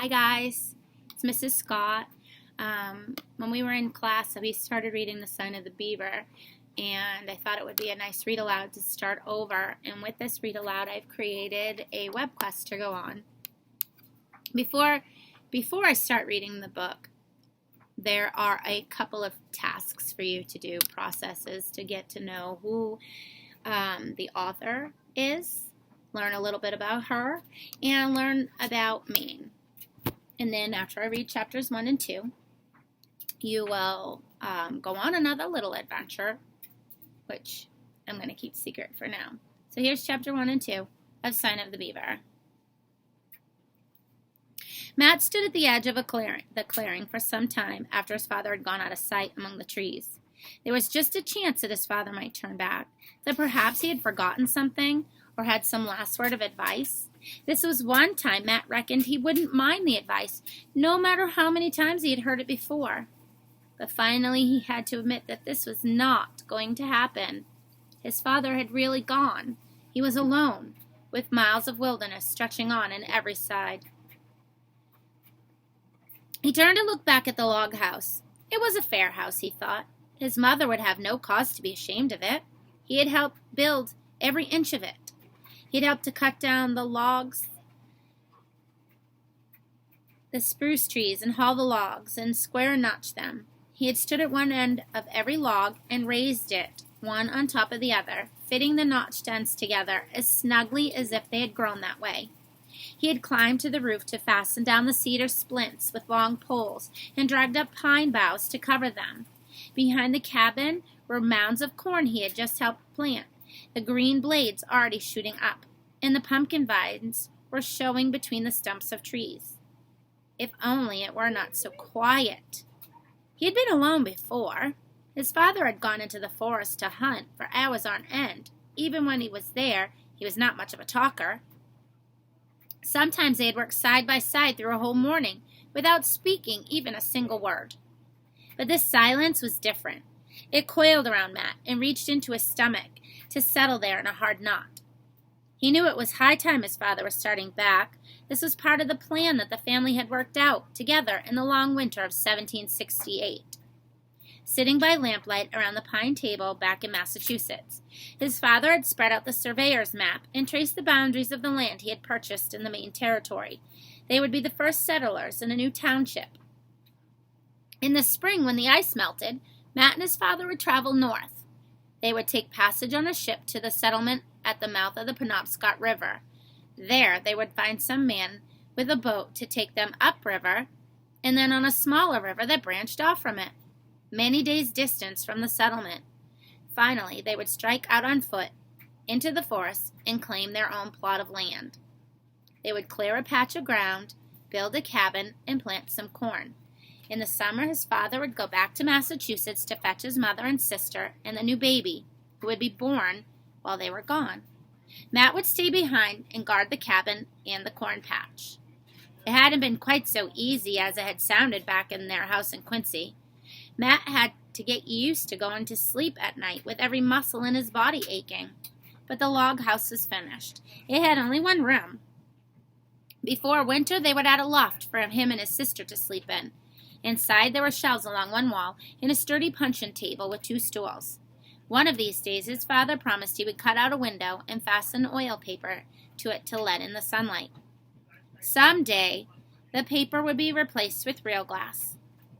Hi guys, it's Mrs. Scott. When we were in class, we started reading The Son of the Beaver, and I thought it would be a nice read aloud to start over. And with this read aloud, I've created a web quest to go on. Before I start reading the book, there are a couple of tasks for you to do, processes to get to know who the author is, learn a little bit about her, and learn about Maine. And then after I read chapters 1 and 2, you will go on another little adventure, which I'm going to keep secret for now. So here's chapter 1 and 2 of Son of the Beaver. Matt stood at the edge of the clearing for some time after his father had gone out of sight among the trees. There was just a chance that his father might turn back, that perhaps he had forgotten something or had some last word of advice. This was one time Matt reckoned he wouldn't mind the advice, no matter how many times he had heard it before. But finally he had to admit that this was not going to happen. His father had really gone. He was alone, with miles of wilderness stretching on every side. He turned to look back at the log house. It was a fair house, he thought. His mother would have no cause to be ashamed of it. He had helped build every inch of it. He'd helped to cut down the logs, the spruce trees, and haul the logs, and square and notch them. He had stood at one end of every log and raised it, one on top of the other, fitting the notched ends together as snugly as if they had grown that way. He had climbed to the roof to fasten down the cedar splints with long poles and dragged up pine boughs to cover them. Behind the cabin were mounds of corn he had just helped plant, the green blades already shooting up, and the pumpkin vines were showing between the stumps of trees. If only it were not so quiet. He had been alone before. His father had gone into the forest to hunt for hours on end. Even when he was there, he was not much of a talker. Sometimes they had worked side by side through a whole morning, without speaking even a single word. But this silence was different. It coiled around Matt and reached into his stomach to settle there in a hard knot. He knew it was high time his father was starting back. This was part of the plan that the family had worked out together in the long winter of 1768. Sitting by lamplight around the pine table back in Massachusetts, his father had spread out the surveyor's map and traced the boundaries of the land he had purchased in the Maine territory. They would be the first settlers in a new township. In the spring, when the ice melted, Matt and his father would travel north. They would take passage on a ship to the settlement at the mouth of the Penobscot River. There they would find some man with a boat to take them upriver, and then on a smaller river that branched off from it, many days' distance from the settlement. Finally, they would strike out on foot into the forest and claim their own plot of land. They would clear a patch of ground, build a cabin, and plant some corn. In the summer, his father would go back to Massachusetts to fetch his mother and sister and the new baby, who would be born while they were gone. Matt would stay behind and guard the cabin and the corn patch. It hadn't been quite so easy as it had sounded back in their house in Quincy. Matt had to get used to going to sleep at night with every muscle in his body aching. But the log house was finished. It had only one room. Before winter, they would add a loft for him and his sister to sleep in. Inside, there were shelves along one wall and a sturdy puncheon table with 2 stools. One of these days, his father promised he would cut out a window and fasten oil paper to it to let in the sunlight. Some day, the paper would be replaced with real glass.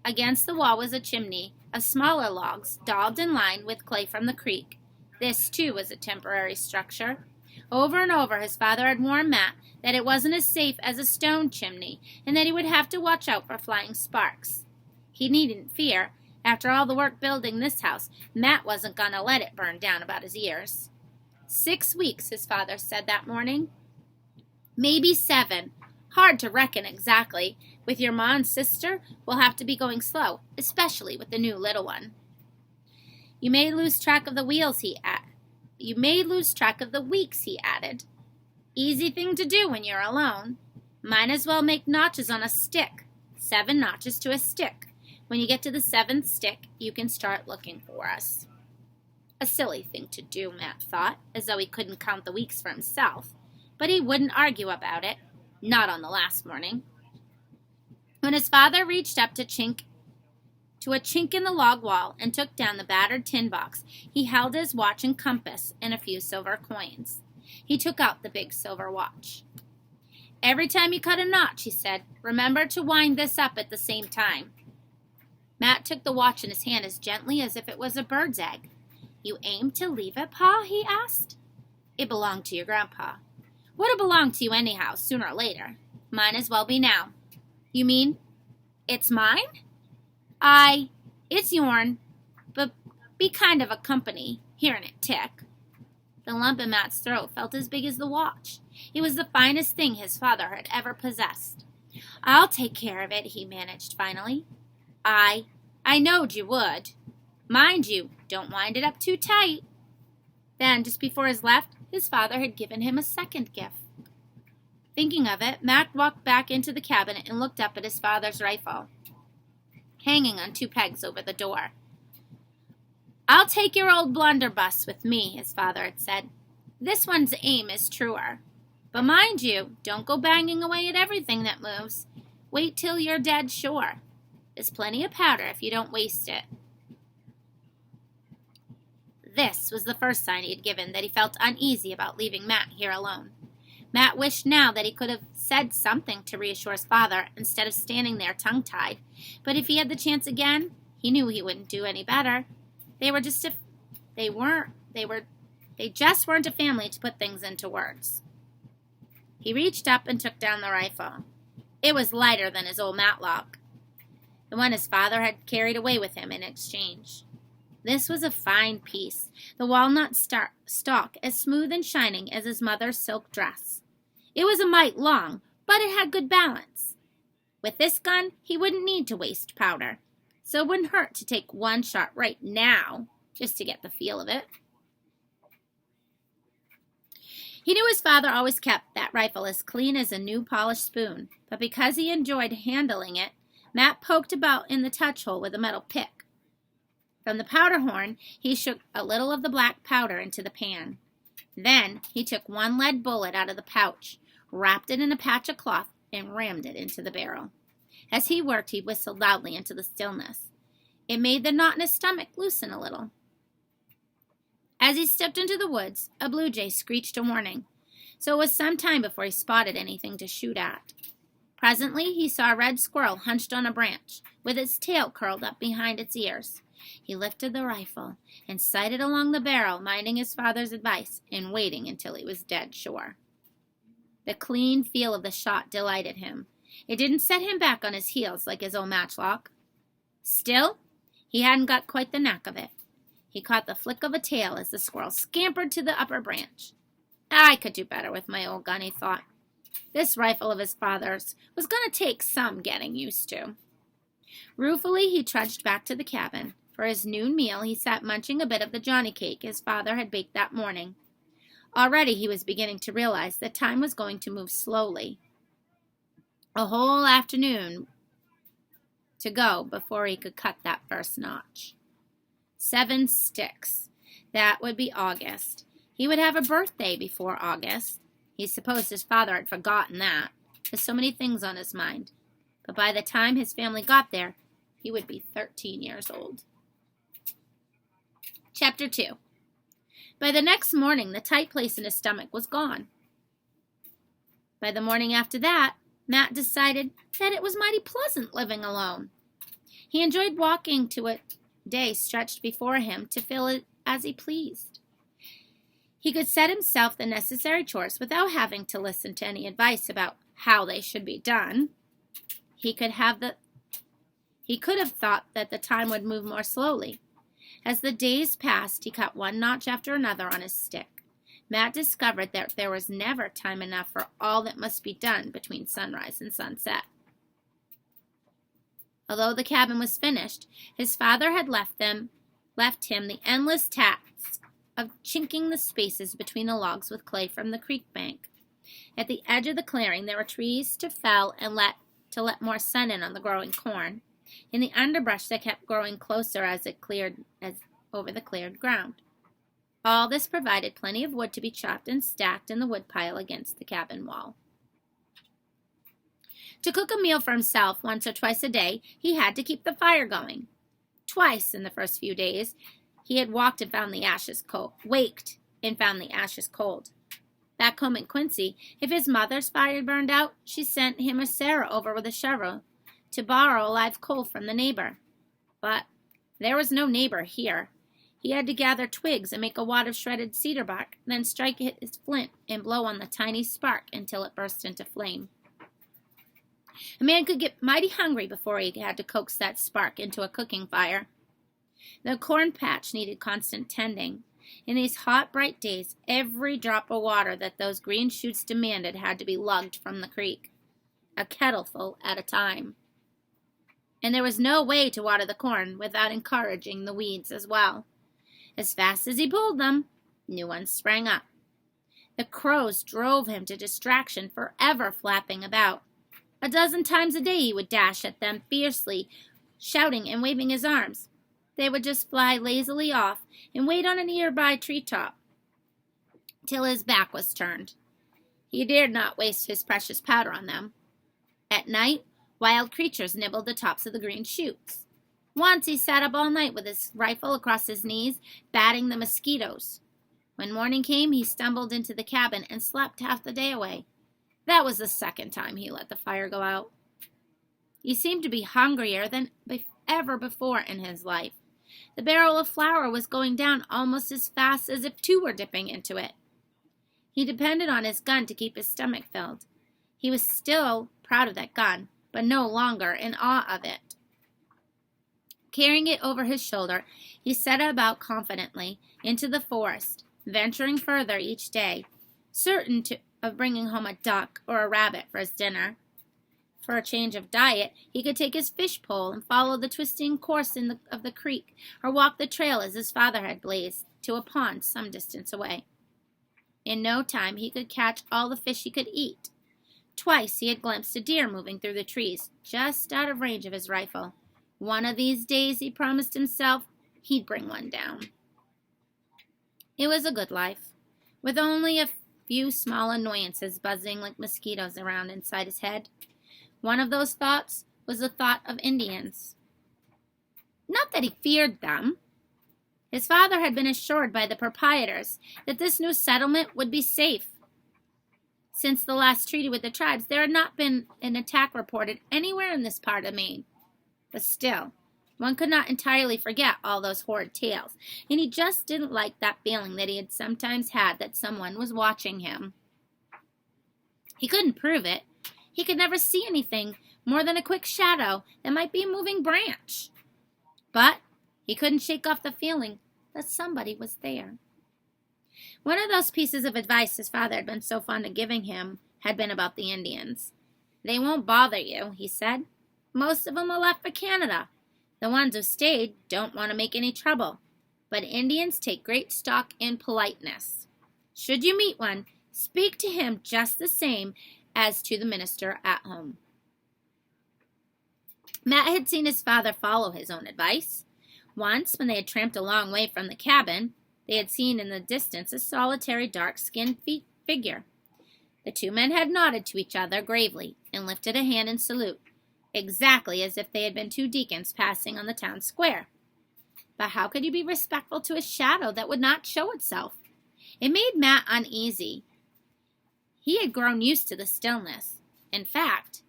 Against the wall was a chimney of smaller logs, daubed and lined with clay from the creek. This, too, was a temporary structure. Over and over, his father had warned Matt that it wasn't as safe as a stone chimney, and that he would have to watch out for flying sparks. He needn't fear. After all the work building this house, Matt wasn't going to let it burn down about his ears. 6 weeks, his father said that morning. Maybe 7. Hard to reckon exactly. With your ma and sister, we'll have to be going slow, especially with the new little one. You may lose track of the weeks, he added. Easy thing to do when you're alone. Might as well make notches on a stick. 7 notches to a stick. When you get to the 7th stick, you can start looking for us. A silly thing to do, Matt thought, as though he couldn't count the weeks for himself. But he wouldn't argue about it. Not on the last morning. When his father reached up to a chink in the log wall and took down the battered tin box, he held his watch and compass and a few silver coins. He took out the big silver watch. "Every time you cut a notch," he said, "remember to wind this up at the same time." Matt took the watch in his hand as gently as if it was a bird's egg. "You aim to leave it, Pa?" he asked. "It belonged to your grandpa." "Would have belonged to you anyhow, sooner or later. Mine as well be now." "You mean it's mine?" It's yourn, but be kind of a company, hearing it tick." The lump in Matt's throat felt as big as the watch. It was the finest thing his father had ever possessed. "I'll take care of it," he managed finally. I knowed you would. Mind you, don't wind it up too tight." Then, just before he left, his father had given him a second gift. Thinking of it, Matt walked back into the cabin and looked up at his father's rifle, hanging on 2 pegs over the door. "I'll take your old blunderbuss with me," his father had said. "This one's aim is truer. But mind you, don't go banging away at everything that moves. Wait till you're dead sure. There's plenty of powder if you don't waste it." This was the first sign he had given that he felt uneasy about leaving Matt here alone. Matt wished now that he could have said something to reassure his father instead of standing there tongue-tied. But if he had the chance again, he knew he wouldn't do any better. They just weren't a family to put things into words. He reached up and took down the rifle. It was lighter than his old matchlock, the one his father had carried away with him in exchange. This was a fine piece, the walnut stalk as smooth and shining as his mother's silk dress. It was a mite long, but it had good balance. With this gun, he wouldn't need to waste powder, so it wouldn't hurt to take one shot right now, just to get the feel of it. He knew his father always kept that rifle as clean as a new polished spoon, but because he enjoyed handling it, Matt poked about in the touch hole with a metal pick. From the powder horn, he shook a little of the black powder into the pan. Then he took 1 lead bullet out of the pouch, wrapped it in a patch of cloth, and rammed it into the barrel. As he worked, he whistled loudly into the stillness. It made the knot in his stomach loosen a little. As he stepped into the woods, a blue jay screeched a warning, so it was some time before he spotted anything to shoot at. Presently, he saw a red squirrel hunched on a branch, with its tail curled up behind its ears. He lifted the rifle and sighted along the barrel, minding his father's advice and waiting until he was dead sure. The clean feel of the shot delighted him. It didn't set him back on his heels like his old matchlock. Still, he hadn't got quite the knack of it. He caught the flick of a tail as the squirrel scampered to the upper branch. "I could do better with my old gun," he thought. This rifle of his father's was going to take some getting used to. Ruefully, he trudged back to the cabin. For his noon meal, he sat munching a bit of the Johnny cake his father had baked that morning. Already he was beginning to realize that time was going to move slowly. A whole afternoon to go before he could cut that first notch. 7 sticks. That would be August. He would have a birthday before August. He supposed his father had forgotten that. There's so many things on his mind. But by the time his family got there, he would be 13 years old. Chapter 2. By the next morning, the tight place in his stomach was gone. By the morning after that, Matt decided that it was mighty pleasant living alone. He enjoyed walking to a day stretched before him to fill it as he pleased. He could set himself the necessary chores without having to listen to any advice about how they should be done. He could have thought that the time would move more slowly. As the days passed, he cut 1 notch after another on his stick. Matt discovered that there was never time enough for all that must be done between sunrise and sunset. Although the cabin was finished, his father had left him the endless task of chinking the spaces between the logs with clay from the creek bank. At the edge of the clearing, there were trees to fell and let more sun in on the growing corn, in the underbrush that kept growing closer as over the cleared ground. All this provided plenty of wood to be chopped and stacked in the woodpile against the cabin wall. To cook a meal for himself once or twice a day, he had to keep the fire going. Twice in the first few days, he had waked and found the ashes cold. Back home in Quincy, if his mother's fire burned out, she sent him or Sarah over with a shovel to borrow a live coal from the neighbor. But there was no neighbor here. He had to gather twigs and make a wad of shredded cedar bark, then strike his flint and blow on the tiny spark until it burst into flame. A man could get mighty hungry before he had to coax that spark into a cooking fire. The corn patch needed constant tending. In these hot, bright days, every drop of water that those green shoots demanded had to be lugged from the creek, a kettleful at a time. And there was no way to water the corn without encouraging the weeds as well. As fast as he pulled them, new ones sprang up. The crows drove him to distraction, forever flapping about. A dozen times a day he would dash at them fiercely, shouting and waving his arms. They would just fly lazily off and wait on a nearby treetop till his back was turned. He dared not waste his precious powder on them. At night, wild creatures nibbled the tops of the green shoots. Once he sat up all night with his rifle across his knees, batting the mosquitoes. When morning came, he stumbled into the cabin and slept half the day away. That was the second time he let the fire go out. He seemed to be hungrier than ever before in his life. The barrel of flour was going down almost as fast as if two were dipping into it. He depended on his gun to keep his stomach filled. He was still proud of that gun, but no longer in awe of it. Carrying it over his shoulder, he set about confidently into the forest, venturing further each day, certain of bringing home a duck or a rabbit for his dinner. For a change of diet, he could take his fish pole and follow the twisting course of the creek, or walk the trail as his father had blazed, to a pond some distance away. In no time he could catch all the fish he could eat. Twice he had glimpsed a deer moving through the trees, just out of range of his rifle. One of these days, he promised himself, he'd bring one down. It was a good life, with only a few small annoyances buzzing like mosquitoes around inside his head. One of those thoughts was the thought of Indians. Not that he feared them. His father had been assured by the proprietors that this new settlement would be safe. Since the last treaty with the tribes, there had not been an attack reported anywhere in this part of Maine. But still, one could not entirely forget all those horrid tales, and he just didn't like that feeling that he had sometimes had that someone was watching him. He couldn't prove it. He could never see anything more than a quick shadow that might be a moving branch. But he couldn't shake off the feeling that somebody was there. One of those pieces of advice his father had been so fond of giving him had been about the Indians. "They won't bother you," he said. "Most of them are left for Canada. The ones who stayed don't want to make any trouble. But Indians take great stock in politeness. Should you meet one, speak to him just the same as to the minister at home." Matt had seen his father follow his own advice. Once, when they had tramped a long way from the cabin, they had seen in the distance a solitary dark-skinned figure. The two men had nodded to each other gravely and lifted a hand in salute, exactly as if they had been two deacons passing on the town square. But how could you be respectful to a shadow that would not show itself? It made Matt uneasy. He had grown used to the stillness. In fact,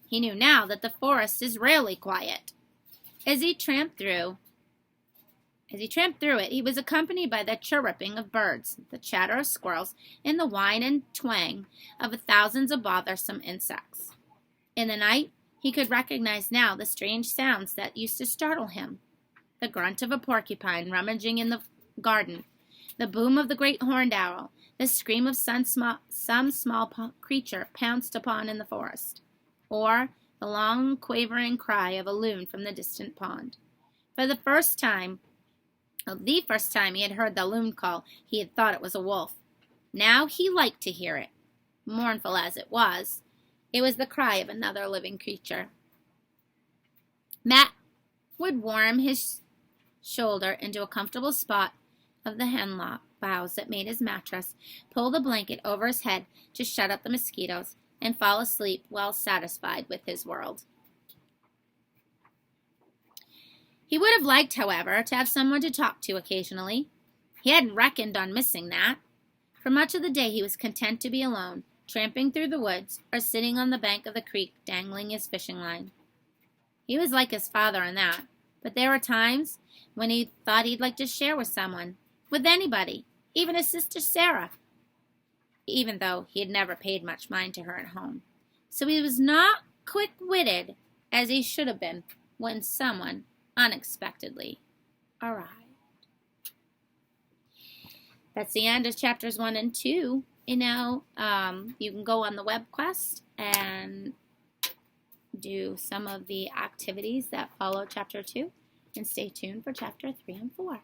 he knew now that the forest is rarely quiet. As he tramped through it, he was accompanied by the chirruping of birds, the chatter of squirrels, and the whine and twang of thousands of bothersome insects. In the night, he could recognize now the strange sounds that used to startle him. The grunt of a porcupine rummaging in the garden, the boom of the great horned owl, the scream of some small creature pounced upon in the forest, or the long quavering cry of a loon from the distant pond. For the first time he had heard the loon call, he had thought it was a wolf. Now he liked to hear it. Mournful as it was the cry of another living creature. Matt would worm his shoulder into a comfortable spot of the hemlock boughs that made his mattress, pull the blanket over his head to shut out the mosquitoes, and fall asleep well satisfied with his world. He would have liked, however, to have someone to talk to occasionally. He hadn't reckoned on missing that. For much of the day he was content to be alone, tramping through the woods or sitting on the bank of the creek dangling his fishing line. He was like his father in that, but there were times when he thought he'd like to share with someone, with anybody, even his sister Sarah, even though he had never paid much mind to her at home. So he was not quick-witted as he should have been when someone unexpectedly arrived. That's the end of chapters 1 and 2. You can go on the web quest and do some of the activities that follow chapter 2, and stay tuned for chapter 3 and 4.